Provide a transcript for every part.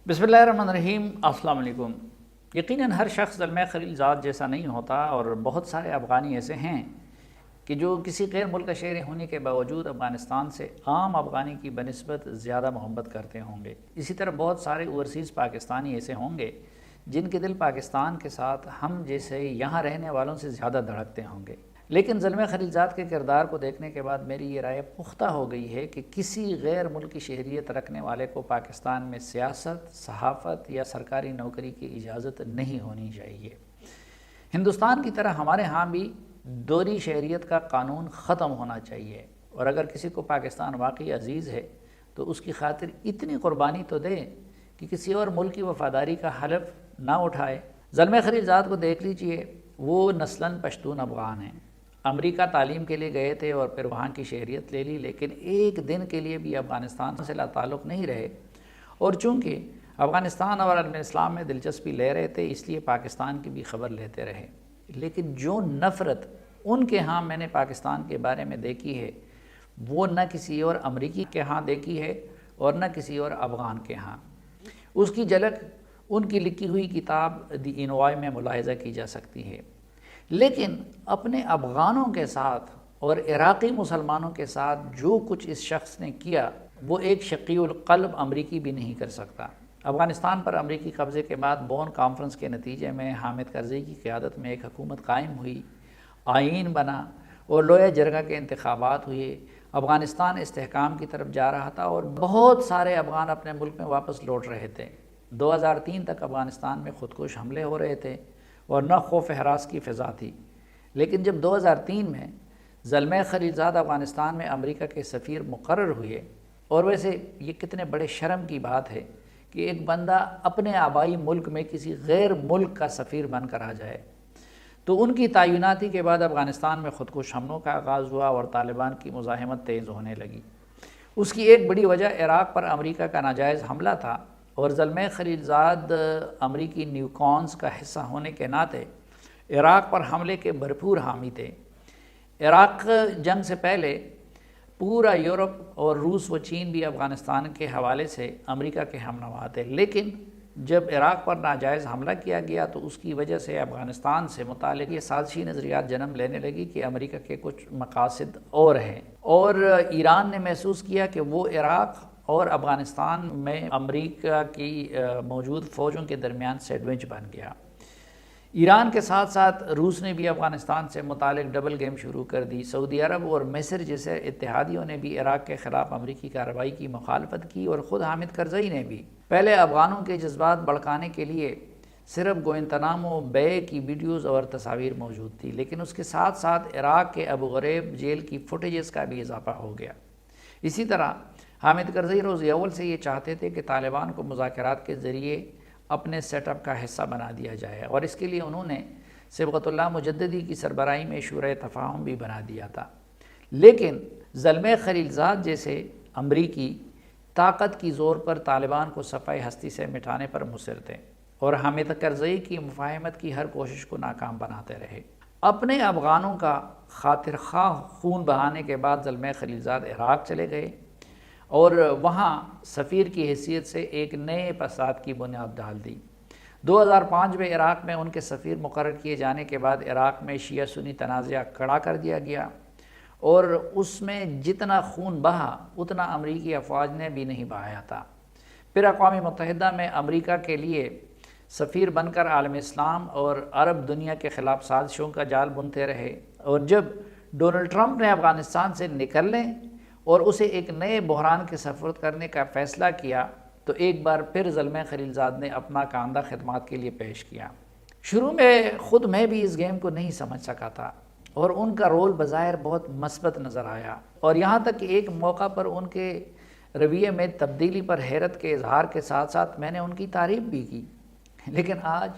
बिस्मिल्लाहिर्रहमानिर्रहीम। अस्सलाम वालेकुम। यकीनन हर शख्स ज़ल्मे खलीलज़ाद जैसा नहीं होता और बहुत सारे अफ़गानी ऐसे हैं कि जो किसी गैर मुल्क का शहरी होने के बावजूद अफ़गानिस्तान से आम अफ़गानी की बनिस्बत ज़्यादा मोहब्बत करते होंगे। इसी तरह बहुत सारे ओवरसीज़ पाकिस्तानी ऐसे होंगे जिनके दिल पाकिस्तान के साथ हम जैसे यहाँ रहने वालों से ज़्यादा धड़कते होंगे। लेकिन ज़ल्मे खलीलज़ाद के किरदार को देखने के बाद मेरी ये राय पुख्ता हो गई है कि किसी गैर मुल्की शहरियत रखने वाले को पाकिस्तान में सियासत, सहाफ़त या सरकारी नौकरी की इजाज़त नहीं होनी चाहिए। हिंदुस्तान की तरह हमारे यहाँ भी दोहरी शहरियत का कानून ख़त्म होना चाहिए, और अगर किसी को पाकिस्तान वाकई अजीज़ है तो उसकी खातिर इतनी क़ुरबानी तो दे कि किसी और मुल्क की वफ़ादारी का हलफ ना उठाए। ज़ल्मे खलीलज़ाद को देख लीजिए, वो नस्लन पश्तून अफ़गान हैं। अमेरिका तालीम के लिए गए थे और फिर वहाँ की शहरियत ले ली, लेकिन एक दिन के लिए भी अफ़गानिस्तान से ताल्लुक़ नहीं रहे, और चूँकि अफ़गानिस्तान और अलम इस्लाम में दिलचस्पी ले रहे थे इसलिए पाकिस्तान की भी ख़बर लेते रहे। लेकिन जो नफ़रत उनके यहाँ मैंने पाकिस्तान के बारे में देखी है वो न किसी और अमरीकी के यहाँ देखी है और न किसी और अफ़गान के यहाँ। उसकी झलक उनकी लिखी हुई किताब दी इनवॉय में मुलाहिज़ा की जा सकती है। लेकिन अपने अफ़गानों के साथ और इराक़ी मुसलमानों के साथ जो कुछ इस शख्स ने किया वो एक शक़ीउल क़ल्ब अमरीकी भी नहीं कर सकता। अफ़गानिस्तान पर अमरीकी कब्ज़े के बाद बोन कॉन्फ्रेंस के नतीजे में हामिद करज़ई की क़यादत में एक हुकूमत कायम हुई, आइन बना और लोया जरगा के इंतखाबात हुए। अफ़गानिस्तान इस्तेहकाम की तरफ जा रहा था और बहुत सारे अफ़गान अपने मुल्क में वापस लौट रहे थे। 2003 तक अफ़गानिस्तान में खुदकुश हमले हो रहे थे और न खौफ हरास की फ़िज़ा थी। लेकिन जब 2003 में ज़ल्मे खलीलज़ाद अफ़गानिस्तान में अमेरिका के सफ़ीर मुकर्रर हुए, और वैसे ये कितने बड़े शर्म की बात है कि एक बंदा अपने आबाई मुल्क में किसी गैर मुल्क का सफ़ीर बनकर आ जाए, तो उनकी तैनाती के बाद अफ़गानिस्तान में खुदकुश हमलों का आगाज़ हुआ और तालिबान की मुज़ाहिमत तेज़ होने लगी। उसकी एक बड़ी वजह इराक़ पर अमेरिका का नाजायज़ हमला था, और ज़ल्मे खलीलज़ाद अमरीकी न्यूकॉन्स का हिस्सा होने के नाते इराक़ पर हमले के भरपूर हामी थे। इराक़ जंग से पहले पूरा यूरोप और रूस व चीन भी अफ़गानिस्तान के हवाले से अमेरिका के हमनवा थे, लेकिन जब इराक़ पर नाजायज़ हमला किया गया तो उसकी वजह से अफ़गानिस्तान से मुताल्लिक़ ये साज़िशी नज़रियात जन्म लेने लगी कि अमेरिका के कुछ मकासद और हैं, और ईरान ने महसूस किया कि वो इराक़ और अफ़गानिस्तान में अमेरिका की मौजूद फ़ौजों के दरमियान सैंडविच बन गया। ईरान के साथ साथ रूस ने भी अफ़गानिस्तान से मुतालिक डबल गेम शुरू कर दी। सऊदी अरब और मिस्र जैसे इत्तेहादियों ने भी इराक़ के ख़िलाफ़ अमरीकी कार्रवाई की मुखालफत की, और ख़ुद हामिद करज़ई ने भी। पहले अफ़गानों के जज्बात भड़काने के लिए सिर्फ गुआंतानामो बे की वीडियोज़ और तस्वीर मौजूद थी, लेकिन उसके साथ साथ इराक़ के अबू ग़ुरैब जेल की फुटेजेस का भी इजाफ़ा हो गया। इसी तरह हामिद करज़ई रोज़ अव्वल से ये चाहते थे कि तालिबान को मुज़ाकरात के ज़रिए अपने सेटअप का हिस्सा बना दिया जाए, और इसके लिए उन्होंने सिबग़तुल्लाह मुजद्दिदी की सरबराही में शूरे तफ़ाहुम भी बना दिया था। लेकिन ज़ल्मे खलीलज़ाद जैसे अमरीकी ताकत की ज़ोर पर तालिबान को सफ़ाई हस्ती से मिटाने पर मुसर थे, और हामिद करज़ई की मुफ़ाहमत की हर कोशिश को नाकाम बनाते रहे। अपने अफ़गानों का खातिर ख़्वाह खून बहाने के बाद ज़ल्मे खलीलज़ाद इराक़ चले गए और वहाँ सफ़ीर की हैसियत से एक नए फसाद की बुनियाद डाल दी। 2005 में इराक़ में उनके सफ़ीर मुकर्रर किए जाने के बाद इराक़ में शिया सुन्नी तनाज़ा खड़ा कर दिया गया, और उसमें जितना खून बहा उतना अमरीकी अफवाज ने भी नहीं बहाया था। फिर अक़वाम मुत्तहिदा में अमरीका के लिए सफ़ीर बनकर आलम इस्लाम और अरब दुनिया के ख़िलाफ़ साजिशों का जाल बुनते रहे, और जब डोनाल्ड ट्रंप ने अफ़गानिस्तान से निकलने और उसे एक नए बहरान के सफ़ुर्द करने का फ़ैसला किया तो एक बार फिर ज़ल्मे खलीलज़ाद ने अपना कांदा खिदमत के लिए पेश किया। शुरू में ख़ुद मैं भी इस गेम को नहीं समझ सका था, और उनका रोल बज़ाहिर बहुत मस्बत नज़र आया, और यहाँ तक कि एक मौका पर उनके रवैये में तब्दीली पर हैरत के इजहार के साथ साथ मैंने उनकी तारीफ़ भी की। लेकिन आज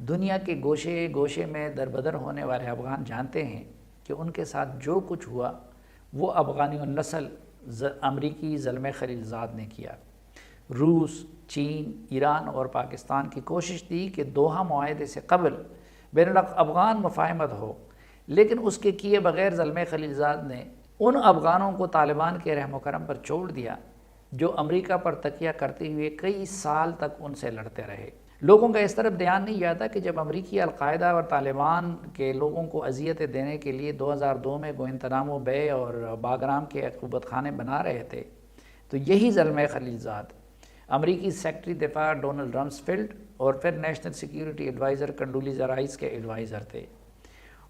दुनिया के गोशे गोशे में दरबदर होने वाले अफ़गान जानते हैं कि उनके साथ जो कुछ हुआ वो अफ़गानी नस्ल अमरीकी ज़ल्मे खलीलज़ाद ने किया। रूस, चीन, ईरान और पाकिस्तान की कोशिश थी कि दोहा मुआहदे से क़बल बैनुल अफ़गान मुफ़ाहमत हो, लेकिन उसके किए बग़ैर ज़ल्मे खलीलज़ाद ने उन अफ़गानों को तालिबान के रहम करम पर छोड़ दिया جو امریکہ پر تکیہ کرتے ہوئے کئی سال تک ان سے لڑتے رہے۔ لوگوں کا اس طرف دھیان نہیں جاتا کہ جب امریکی القاعدہ اور طالبان کے لوگوں کو اذیتیں دینے کے لیے 2002 میں گوانتانامو بے اور باگرام کے عقوبت خانے بنا رہے تھے، تو یہی زلمے خلیل زاد امریکی سیکرٹری دفاع ڈونلڈ رمسفیلڈ اور پھر نیشنل سیکیورٹی ایڈوائزر کنڈولیزا رائس کے ایڈوائزر تھے۔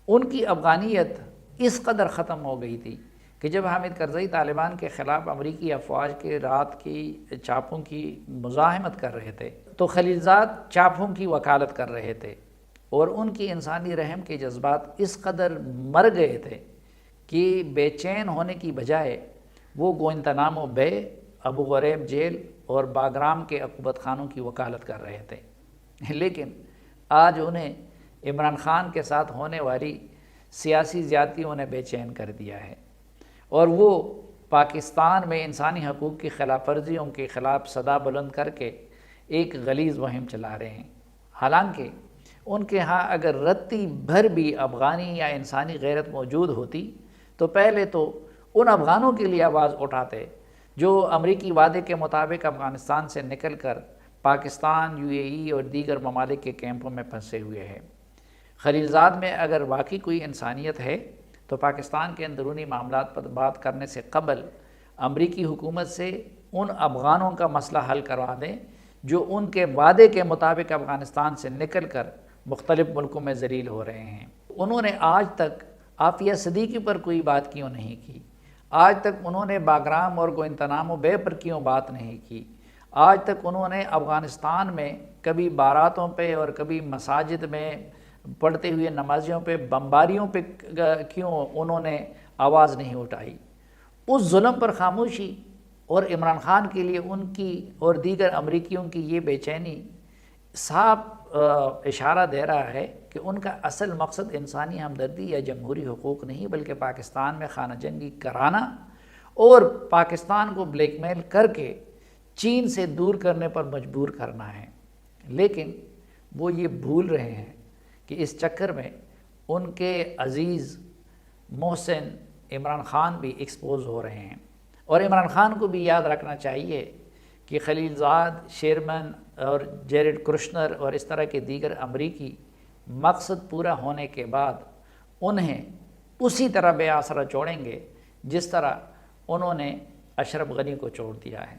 ان کی افغانیت اس قدر ختم ہو گئی تھی کہ جب حامد کرزئی طالبان کے خلاف امریکی افواج کے رات کی چاپوں کی مزاحمت کر رہے تھے تو خلیل زاد چاپوں کی وکالت کر رہے تھے، اور ان کی انسانی رحم کے جذبات اس قدر مر گئے تھے کہ بے چین ہونے کی بجائے وہ گوانتانامو بے، ابو غریب جیل اور باگرام کے عقوبت خانوں کی وکالت کر رہے تھے۔ لیکن آج انہیں عمران خان کے ساتھ ہونے والی سیاسی زیادتیوں نے بے چین کر دیا ہے، اور وہ پاکستان میں انسانی حقوق کی خلاف ورزیوں کے خلاف صدا بلند کر کے ایک غلیظ مہم چلا رہے ہیں۔ حالانکہ ان کے ہاں اگر رتی بھر بھی افغانی یا انسانی غیرت موجود ہوتی تو پہلے تو ان افغانوں کے لیے آواز اٹھاتے جو امریکی وعدے کے مطابق افغانستان سے نکل کر پاکستان، UAE اور دیگر ممالک کے کیمپوں میں پھنسے ہوئے ہیں۔ خلیل زاد میں اگر واقعی کوئی انسانیت ہے تو پاکستان کے اندرونی معاملات پر بات کرنے سے قبل امریکی حکومت سے ان افغانوں کا مسئلہ حل کروا دیں جو ان کے وعدے کے مطابق افغانستان سے نکل کر مختلف ملکوں میں ذلیل ہو رہے ہیں۔ انہوں نے آج تک عافیہ صدیقی پر کوئی بات کیوں نہیں کی؟ آج تک انہوں نے باگرام اور گوانتانامو بے پر کیوں بات نہیں کی؟ آج تک انہوں نے افغانستان میں کبھی باراتوں پہ اور کبھی مساجد میں پڑھتے ہوئے نمازیوں پہ بمباریوں پہ کیوں انہوں نے آواز نہیں اٹھائی؟ اس ظلم پر خاموشی اور عمران خان کے لیے ان کی اور دیگر امریکیوں کی یہ بے چینی صاف اشارہ دے رہا ہے کہ ان کا اصل مقصد انسانی ہمدردی یا جمہوری حقوق نہیں، بلکہ پاکستان میں خانہ جنگی کرانا اور پاکستان کو بلیک میل کر کے چین سے دور کرنے پر مجبور کرنا ہے۔ لیکن وہ یہ بھول رہے ہیں کہ اس چکر میں ان کے عزیز محسن عمران خان بھی ایکسپوز ہو رہے ہیں، اور عمران خان کو بھی یاد رکھنا چاہیے کہ خلیل زاد، شیرمن اور جیرڈ کرشنر اور اس طرح کے دیگر امریکی مقصد پورا ہونے کے بعد انہیں اسی طرح بے آسرا چھوڑیں گے جس طرح انہوں نے اشرف غنی کو چھوڑ دیا ہے۔